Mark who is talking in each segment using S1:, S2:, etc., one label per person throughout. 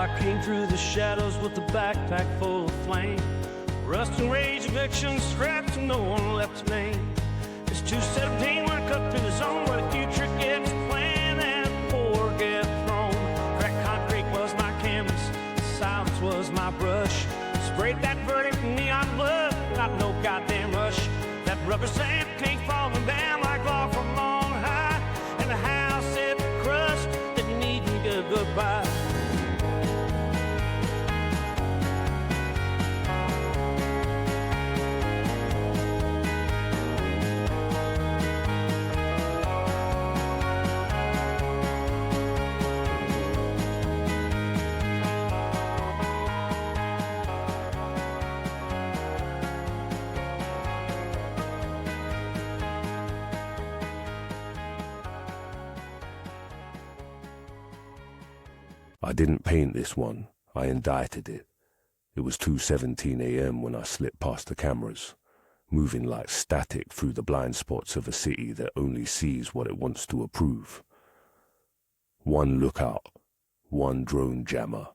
S1: I came through the shadows with a backpack full of flame. Rust and rage, eviction, scraps, and no one left to name. It's 217, we're cut through the zone where the future gets planned and four get thrown. Cracked concrete was my canvas, silence was my brush. Sprayed that verdict in neon blood, not no goddamn rush. That rubber stamp came falling down like law from on high. And the house said crushed, didn't need me a goodbye.
S2: I didn't paint this one, I indicted it. It was 2:17 a.m. when I slipped past the cameras, moving like static through the blind spots of a city that only sees what it wants to approve. One lookout, one drone jammer,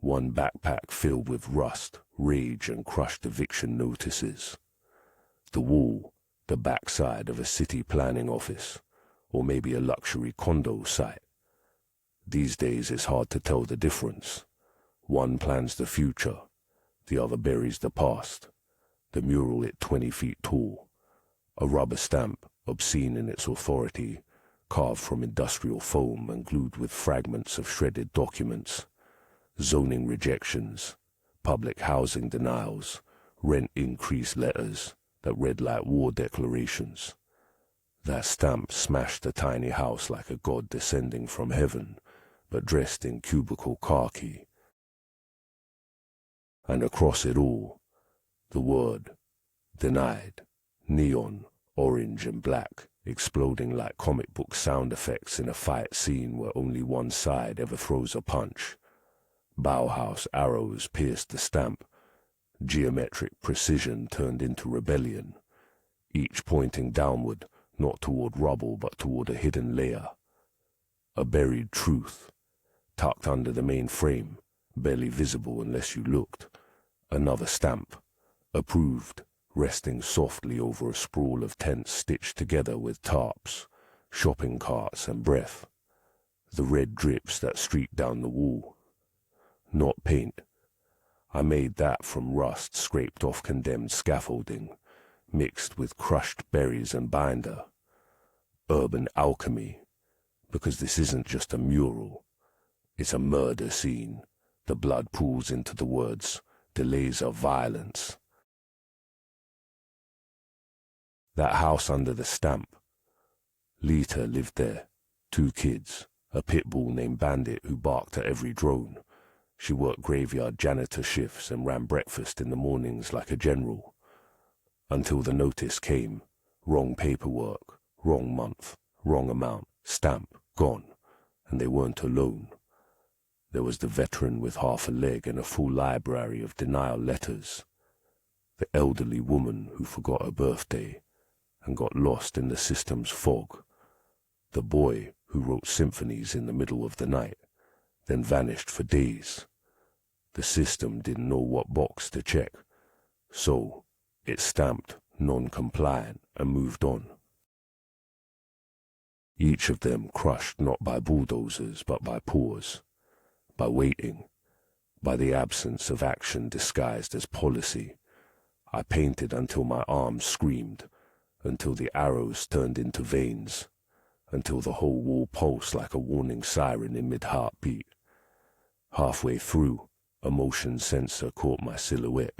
S2: one backpack filled with rust, rage and crushed eviction notices. The wall, the backside of a city planning office, or maybe a luxury condo site. These days it's hard to tell the difference. One plans the future, the other buries the past. The mural lit 20 feet tall, a rubber stamp, obscene in its authority, carved from industrial foam and glued with fragments of shredded documents, zoning rejections, public housing denials, rent increase letters that read like war declarations. That stamp smashed the tiny house like a god descending from heaven, but dressed in cubicle khaki. And across it all, the word, denied, neon, orange and black, exploding like comic book sound effects in a fight scene where only one side ever throws a punch. Bauhaus arrows pierced the stamp, geometric precision turned into rebellion, each pointing downward, not toward rubble but toward a hidden layer. A buried truth, tucked under the main frame, barely visible unless you looked. Another stamp, approved, resting softly over a sprawl of tents stitched together with tarps, shopping carts and breath. The red drips that streaked down the wall. Not paint. I made that from rust scraped off condemned scaffolding, mixed with crushed berries and binder. Urban alchemy, because this isn't just a mural. It's a murder scene. The blood pools into the words, delays of violence. That house under the stamp. Lita lived there, 2 kids, a pit bull named Bandit who barked at every drone. She worked graveyard janitor shifts and ran breakfast in the mornings like a general. Until the notice came, wrong paperwork, wrong month, wrong amount, stamp, gone, and they weren't alone. There was the veteran with half a leg and a full library of denial letters. The elderly woman who forgot her birthday and got lost in the system's fog. The boy who wrote symphonies in the middle of the night, then vanished for days. The system didn't know what box to check, so it stamped non-compliant and moved on. Each of them crushed not by bulldozers but by pause. By waiting, by the absence of action disguised as policy. I painted until my arms screamed, until the arrows turned into veins, until the whole wall pulsed like a warning siren in mid-heartbeat. Halfway through, a motion sensor caught my silhouette.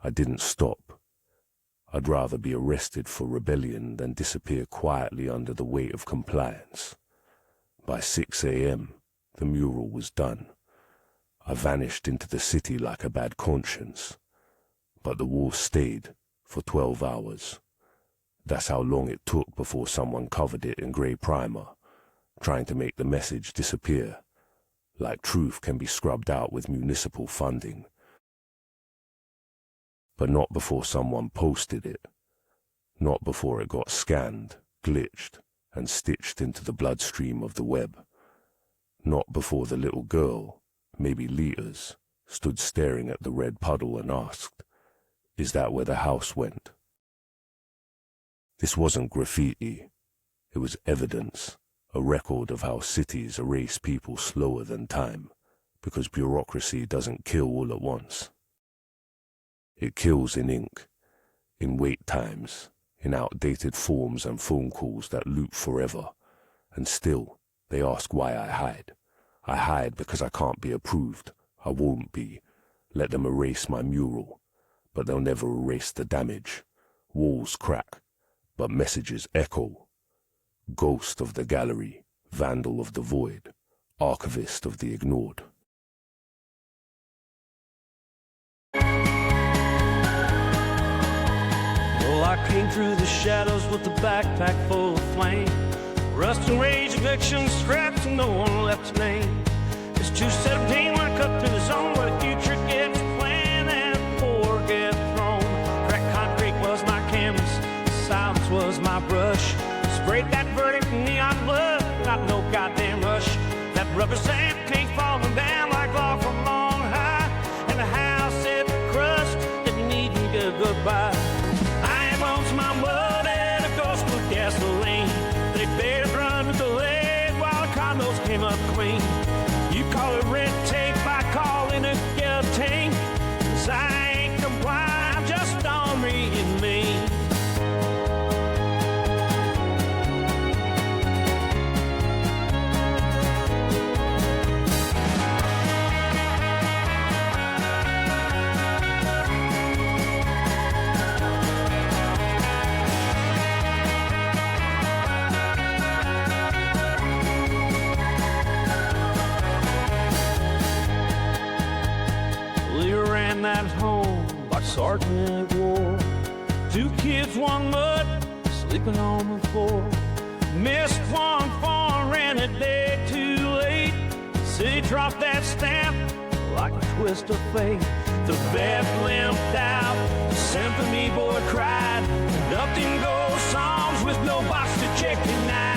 S2: I didn't stop. I'd rather be arrested for rebellion than disappear quietly under the weight of compliance. By 6 a.m., the mural was done. I vanished into the city like a bad conscience. But the wall stayed for 12 hours. That's how long it took before someone covered it in grey primer, trying to make the message disappear, like truth can be scrubbed out with municipal funding. But not before someone posted it. Not before it got scanned, glitched, and stitched into the bloodstream of the web. Not before the little girl, maybe liters, stood staring at the red puddle and asked, "Is that where the house went?" This wasn't graffiti. It was evidence, a record of how cities erase people slower than time, because bureaucracy doesn't kill all at once. It kills in ink, in wait times, in outdated forms and phone calls that loop forever. And still, they ask why I hide. I hide because I can't be approved. I won't be. Let them erase my mural, but they'll never erase the damage. Walls crack, but messages echo. Ghost of the gallery, vandal of the void, archivist of the ignored.
S1: Well, I came through the shadows with a backpack full of flame. Rust and rage, eviction, strapped, and no one left to name. It's 217 when I cut through the zone where the future gets planned and poor get thrown. Cracked concrete was my canvas, silence was my brush. Sprayed that verdict in neon blood, not no goddamn rush. That rubber stamp came falling down like law from on high. And the house it crushed, didn't need me to goodbye. I owns my mud and a ghost with gasoline. They better run with the lead while the condos came up clean. You call it red tape, I call it a guillotine. 'Cause I ain't compliant, I'm just ornery and mean. At home like Sergeant War. 2 kids, 1 mud, sleeping on the floor. Missed 1 foreign a day too late. City dropped that stamp like a twist of fate. The bed limped out, the symphony boy cried. Nothing goes songs with no box to check tonight.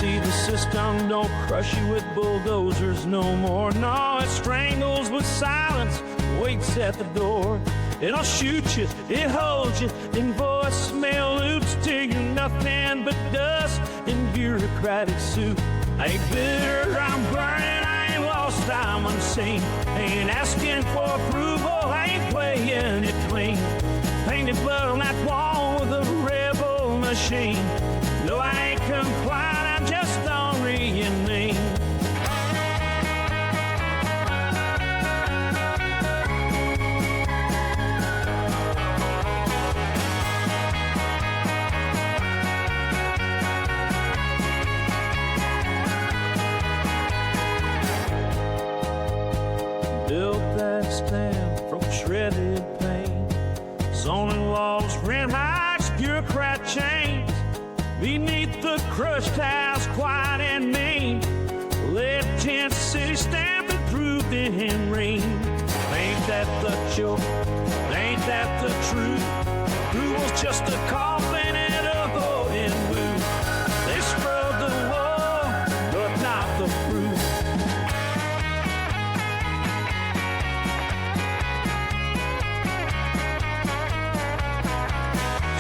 S1: See, the system don't crush you with bulldozers no more. No, it strangles with silence, waits at the door. It'll shoot you, it holds you, then voicemail loops to you nothing but dust in bureaucratic soup. I ain't bitter, I'm burning, I ain't lost, I'm unseen. I ain't asking for approval, I ain't playing it clean. Painted blood on that wall with a rebel machine. No, I ain't compliant, I'm just ornery and mean. Built that stamp from shredded paint. Zoning laws ran high, bureaucrat chains. Beneath the crushed house, quiet and mean. Lead tent city stamp improved in rain. Ain't that the joke? Ain't that the truth? Approval's just a coffin and a voting booth. They scrubbed the wall, but not the proof.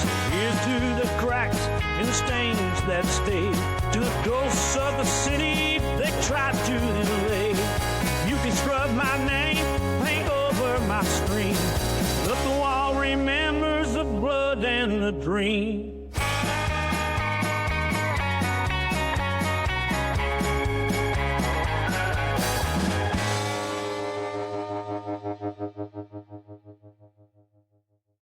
S1: So here's to the cracks and the stains that stayed, to the ghosts of the city they tried to delay. You can scrub my name, paint over my screen, but the wall remembers the blood and the dream.